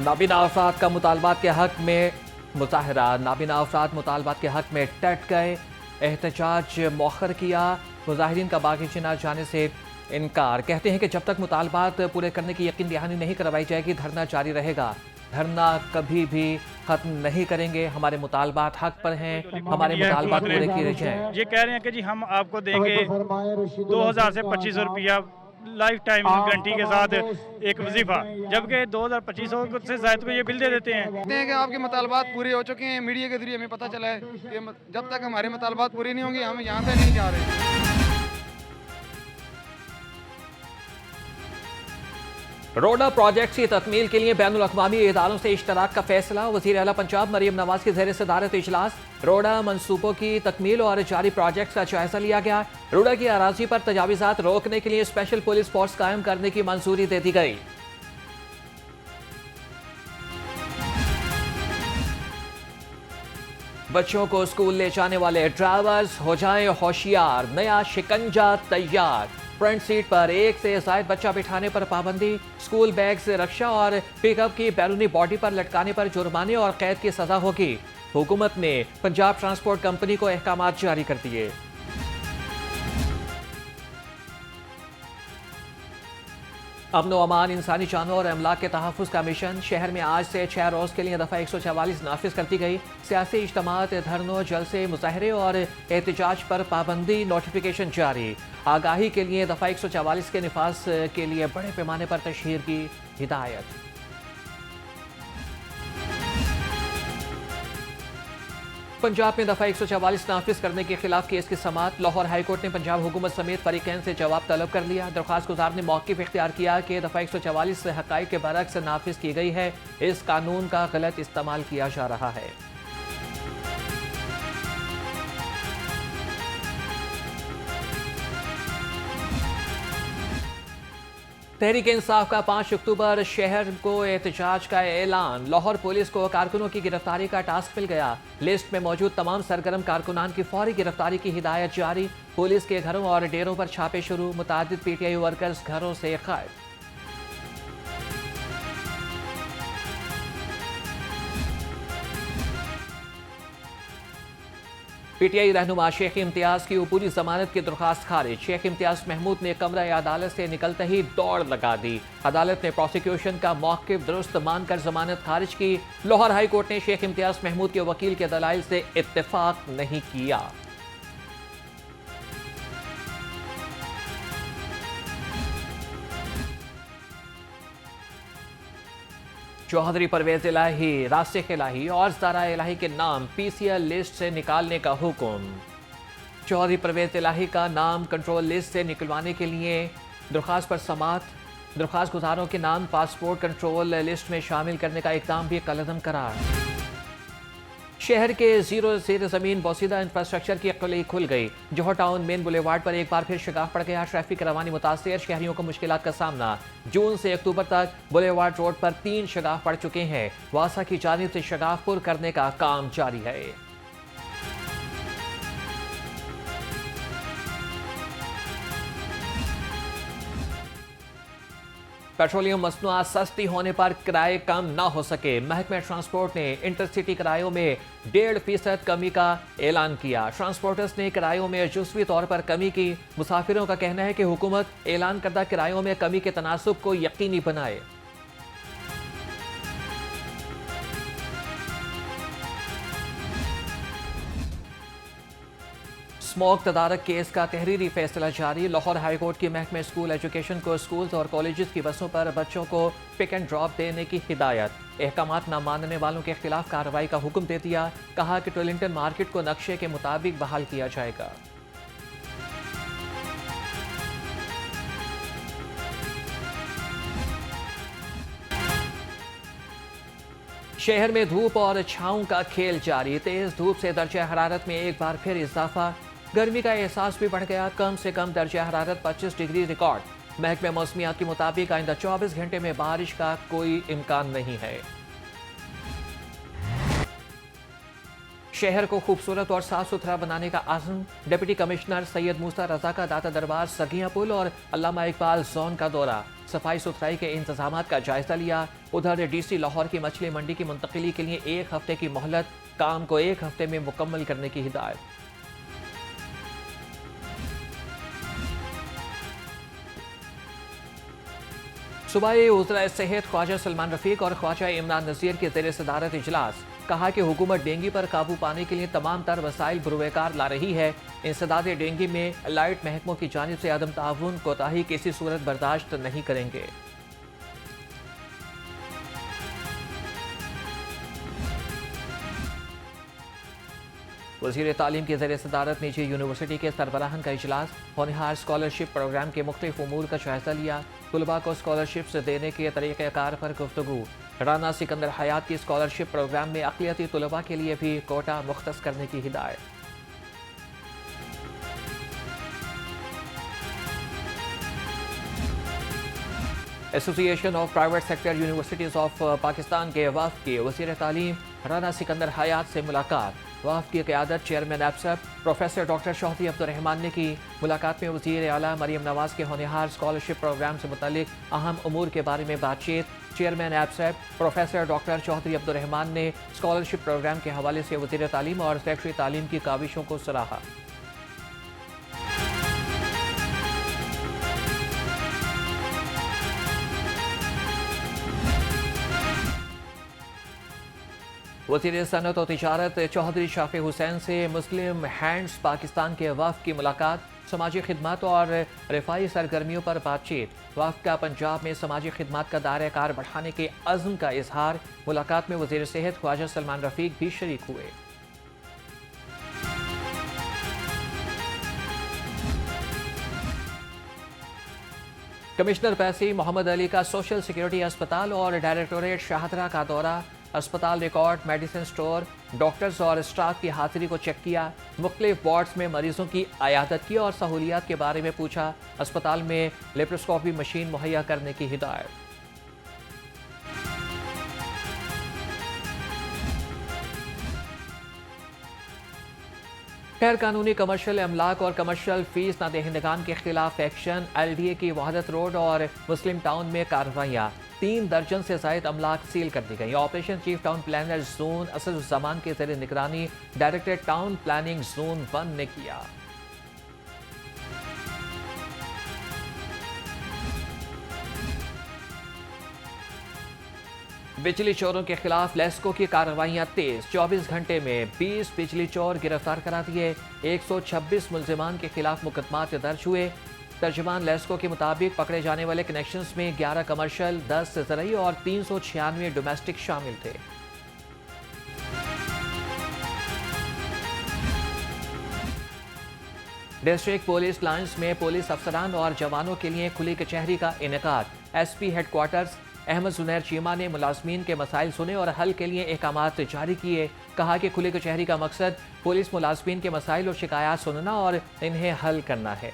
नाबीना अफराद का मुतालबात के हक में मुजाहरा। नाबीना अफराद मुतालबात के हक में डट गए, एहतजाज मौखर किया। मुजाहिरीन का बागी चिनार जाने से इनकार। कहते हैं कि जब तक मुतालबात पूरे करने की यकीन दहानी नहीं करवाई जाएगी धरना जारी रहेगा। धरना कभी भी खत्म नहीं करेंगे। हमारे मुतालबात हक पर हैं, हमारे मुतालबात पूरे किए जाएं। ये कह रहे हैं कि जी हम आपको देंगे 2000 से 2500 रुपया लाइफ टाइम गारंटी के साथ एक वजीफा, जबकि 2000-2500 से जायद को ये बिल दे देते हैं। कहते हैं कि आपके मुतालबात पूरे हो चुके हैं। मीडिया के जरिए हमें पता चला है कि जब तक हमारे मुतालबात पूरे नहीं होंगे हम यहाँ से नहीं जा रहे। रोडा प्रोजेक्ट की तकमील के लिए बैनुल अक़वामी इदारों से इश्तराक का फैसला। वज़ीर आला पंजाब मरियम नवाज की ज़ेर सदारत इजलास रोडा मनसूबों की तकमील और जारी प्रोजेक्ट का जायजा लिया गया। रोडा की अराजी पर तजावीज़ात रोकने के लिए स्पेशल पुलिस फोर्स कायम करने की मंजूरी दे दी गई। बच्चों को स्कूल ले जाने वाले ड्राइवर्स हो जाएं होशियार, नया शिकंजा तैयार। फ्रंट सीट पर एक से ज्यादा बच्चा बिठाने पर पाबंदी। स्कूल बैग से रक्षा और पिकअप की बैरूनी बॉडी पर लटकाने पर जुर्माने और कैद की सजा होगी। हुकूमत ने पंजाब ट्रांसपोर्ट कंपनी को अहकामात जारी कर दिए। अमन व अमान, इंसानी जानों और अमलाक के तहफ़्फ़ुज़ का मिशन। शहर में आज से 6 रोज़ के लिए दफ़ा 144 नाफिज कर दी गई। सियासी इज्तिमात, धरनों, जलसे, मुजाहरे और एहतजाज पर पाबंदी। नोटिफिकेशन जारी। आगाही के लिए दफ़ा 144 के निफाज के लिए बड़े पैमाने पर तशहीर की हिदायत। पंजाब में दफ़ा 144 नाफिज करने के खिलाफ केस की समाअत। लाहौर हाईकोर्ट ने पंजाब हुकूमत समेत फरीकैन से जवाब तलब कर लिया। दरख्वास्त गुजार ने मौक़िफ़ इख्तियार किया कि दफ़ा 144 हक़ाइक़ के बरअक्स नाफिज की गई है। इस कानून का गलत इस्तेमाल किया जा रहा है। तहरीक इंसाफ का 5 अक्टूबर शहर को एहतजाज का ऐलान। लाहौर पुलिस को कारकुनों की गिरफ्तारी का टास्क मिल गया। लिस्ट में मौजूद तमाम सरगर्म कारकुनान की फौरी गिरफ्तारी की हिदायत जारी। पुलिस के घरों और डेरों पर छापे शुरू। मुतादिद पीटीआई वर्कर्स घरों से गायब। पीटीआई रहनुमा शेख इम्तियाज की ऊपरी जमानत की दरख्वास्त खारिज। शेख इम्तियाज महमूद ने कमरा अदालत से निकलते ही दौड़ लगा दी। अदालत ने प्रोसिक्यूशन का मौक़िफ़ दुरुस्त मानकर जमानत खारिज की। लाहौर हाई कोर्ट ने शेख इम्तियाज महमूद के वकील के दलाइल से इत्तेफाक नहीं किया। चौधरी परवेज इलाही, रासिख इलाही और ज़ारा इलाही के नाम पीसीएल लिस्ट से निकालने का हुक्म। चौधरी परवेज इलाही का नाम कंट्रोल लिस्ट से निकलवाने के लिए दरख्वास्त पर समाअत। दरख्वास्त गुजारों के नाम पासपोर्ट कंट्रोल लिस्ट में शामिल करने का इक़दाम भी कलअदम करार। शहर के जीरो ज़ेर ज़मीन बोसीदा इंफ्रास्ट्रक्चर की कली खुल गई। जोहर टाउन मेन बुलेवार्ड पर एक बार फिर शगाफ पड़ गया। ट्रैफिक रवानी मुतासिर, शहरियों को मुश्किलात का सामना। जून से अक्टूबर तक बुलेवार्ड रोड पर 3 शगाफ पड़ चुके हैं। वासा की जानिब से शगाफ पुर करने का काम जारी है। पेट्रोलियम मसनूआत सस्ती होने पर किराए कम ना हो सके। महकमा ट्रांसपोर्ट ने इंटरसिटी किरायों में 1.5% कमी का ऐलान किया। ट्रांसपोर्टर्स ने किरायों में जुज़वी तौर पर कमी की। मुसाफिरों का कहना है कि हुकूमत ऐलान करदा किरायों में कमी के तनासुब को यकीनी बनाए। स्मोक तदारक केस का तहरीरी फैसला जारी। लाहौर हाईकोर्ट की महकमा स्कूल एजुकेशन को स्कूल्स और कॉलेजेस की बसों पर बच्चों को पिक एंड ड्रॉप देने की हिदायत। अहकामात न मानने वालों के खिलाफ कार्रवाई का हुक्म दे दिया। कहा कि टोलिंगटन मार्केट को नक्शे के मुताबिक बहाल किया जाएगा। शहर में धूप और छांव का खेल जारी। तेज धूप से दर्जा हरारत में एक बार फिर इजाफा। गर्मी का एहसास भी बढ़ गया। कम से कम दर्जा हरारत 25 डिग्री रिकॉर्ड। महकमा मौसमियात के मुताबिक आइंदा 24 घंटे में बारिश का कोई इम्कान नहीं है। शहर को खूबसूरत और साफ सुथरा बनाने का आज़म। डिप्टी कमिश्नर सैयद मूसा रजा का दाता दरबार सगिया पुल और अल्लामा इकबाल जोन का दौरा, सफाई सुथराई के इंतजामात का जायजा लिया। उधर डीसी लाहौर की मछली मंडी की मुंतकिली के लिए 1 हफ्ते की मोहलत, काम को 1 हफ्ते में मुकम्मल करने की हिदायत। सूबाई वज़ीर सेहत ख्वाजा सलमान रफीक और ख्वाजा इमरान नज़ीर के ज़ेर सदारत इजलास, कहा कि हुकूमत डेंगू पर काबू पाने के लिए तमाम तर वसाइल बुरवेकार ला रही है। इंसदाद डेंगू में लाइट महकमों की जानिब से अदम ताउन कोताही किसी सूरत बर्दाश्त नहीं करेंगे। वज़ीर तालीम की ज़ेर सदारत निजी यूनिवर्सिटी के सरबराहान का इजलास, होनहार स्कॉलरशिप प्रोग्राम के मुख्तलिफ उमूर का जायजा लिया। तलबा को स्कॉलरशिप देने के तरीक़ाकार पर गुफ्तगू। राना सिकंदर हयात की स्कॉलरशिप प्रोग्राम में अक़लियती तलबा के लिए भी कोटा मुख्तस करने की हिदायत। Association of private sector universities of Pakistan के वफ़द की वज़ीर तालीम राना सिकंदर हयात से मुलाकात। वफ़द की क़यादत चेयरमैन एब्सप प्रोफेसर डॉक्टर चौधरी अब्दुर्रहमान ने की। मुलाकात में वज़ीर आला मरियम नवाज़ के होनहार स्कॉलरशिप प्रोग्राम से मुतल्लिक अहम उमूर के बारे में बातचीत। चेयरमैन एब्सप प्रोफेसर डॉक्टर चौधरी अब्दुर्रहमान ने स्कॉलरशिप प्रोग्राम के हवाले से वज़ीर तालीम और सेक्रेटरी तालीम की काविशों को सराहा। वज़ीर सनअत और तिजारत चौधरी शाफी हुसैन से मुस्लिम हैंड्स पाकिस्तान के वफ़द की मुलाकात, समाजी खिदमत और रिफाई सरगर्मियों पर बातचीत। वफ़द का पंजाब में समाजी खिदमत का दायरा कार बढ़ाने के अज़्म का इजहार। मुलाकात में वज़ीर सेहत ख्वाजा सलमान रफीक भी शरीक हुए। कमिश्नर पैसी मोहम्मद अली का सोशल सिक्योरिटी अस्पताल और डायरेक्टोरेट शाहदरा का दौरा। अस्पताल रिकॉर्ड, मेडिसिन स्टोर, डॉक्टर्स और स्टाफ की हाजिरी को चेक किया। मुख्तलिफ वार्ड्स में मरीजों की अयादत की और सहूलियात के बारे में पूछा। अस्पताल में लेप्रोस्कोपी मशीन मुहैया करने की हिदायत। गैर कानूनी कमर्शियल अमलाक और कमर्शियल फीस न दहिंदगान के खिलाफ एक्शन। LDA की वहादत रोड और मुस्लिम टाउन में कार्रवाइयाँ। 3 दर्जन से ज़ायद अमलाक सील कर दी गई। Operation chief town planner zone Asaduzzaman के ज़ेर निगरानी डायरेक्टर टाउन प्लानिंग जोन 1 ने किया। बिजली चोरों के खिलाफ लेस्को की कार्रवाइयां तेज। 24 घंटे में 20 बिजली चोर गिरफ्तार करा दिए। 126 मुल्जिमान के खिलाफ मुकदमात दर्ज हुए। तर्जुमान लेस्को के मुताबिक पकड़े जाने वाले कनेक्शंस में 11 कमर्शियल, 10 ज़रई और 396 डोमेस्टिक शामिल थे। डिस्ट्रिक्ट पुलिस लाइन्स में पुलिस अफसरान और जवानों के लिए खुली कचहरी का इनेकाद। SP हेडक्वार्टर्स अहमद जुनैर चीमा ने मुलाजमीन के मसाइल सुने और हल के लिए अहकामात जारी किए। कहा कि खुली कचहरी का मकसद पुलिस मुलाजमीन के मसाइल और शिकायत सुनना और इन्हें हल करना है।